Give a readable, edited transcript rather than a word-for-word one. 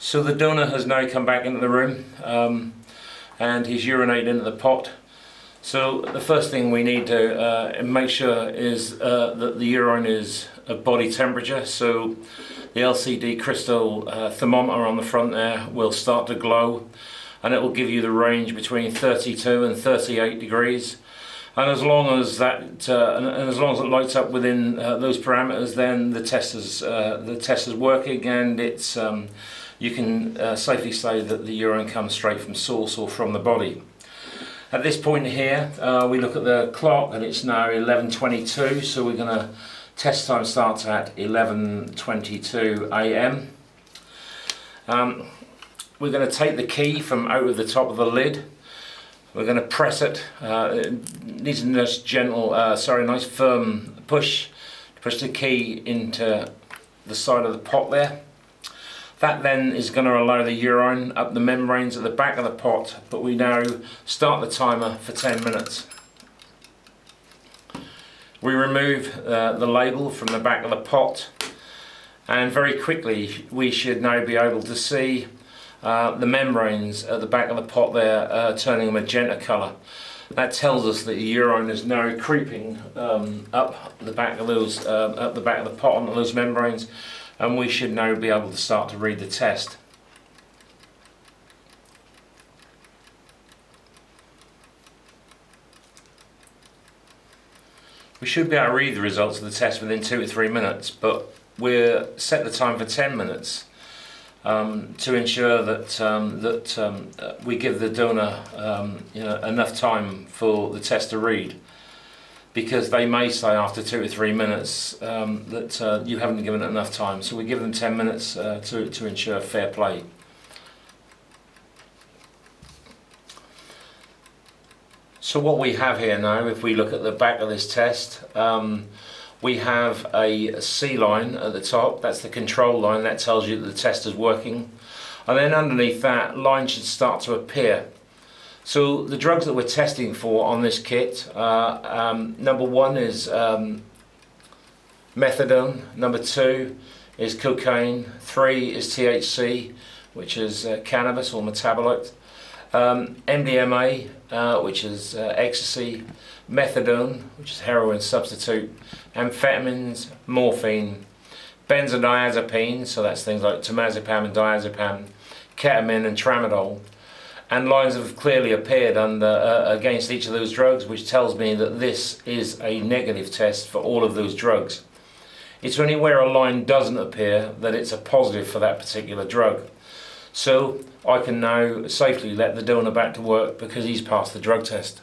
So the donor has now come back into the room and he's urinated into the pot. So the first thing we need to make sure is that the urine is of body temperature. So the LCD crystal thermometer on the front there will start to glow, and it will give you the range between 32 and 38 degrees. And as long as that, as long as it lights up within those parameters, then the test is working, and it's you can safely say that the urine comes straight from source or from the body. At this point here, we look at the clock, and it's now 11:22. So we're going to test time starts at 11:22 a.m. We're going to take the key from out of the top of the lid. We're going to press it. It needs a nice gentle, nice firm push to push the key into the side of the pot there. That then is going to allow the urine up the membranes at the back of the pot, but we now start the timer for 10 minutes. We remove the label from the back of the pot, and very quickly we should now be able to see the membranes at the back of the pot there turning a magenta colour. That tells us that the urine is now creeping up the back of the pot onto those membranes, and we should now be able to start to read the test. We should be able to read the results of the test within 2 to 3 minutes, but we're set the time for 10 minutes to ensure that we give the donor enough time for the test to read, because they may say after 2 to 3 minutes that you haven't given it enough time. So we give them 10 minutes to ensure fair play. So what we have here now, if we look at the back of this test, we have a C line at the top. That's the control line. That tells you that the test is working. And then underneath that, lines should start to appear. So the drugs that we're testing for on this kit, number 1 is methadone, number 2 is cocaine, 3 is THC, which is cannabis or metabolite, MDMA, which is ecstasy, methadone, which is heroin substitute, amphetamines, morphine, benzodiazepines, so that's things like temazepam and diazepam, ketamine and tramadol. And lines have clearly appeared against each of those drugs, which tells me that this is a negative test for all of those drugs. It's only where a line doesn't appear that it's a positive for that particular drug. So I can now safely let the donor back to work because he's passed the drug test.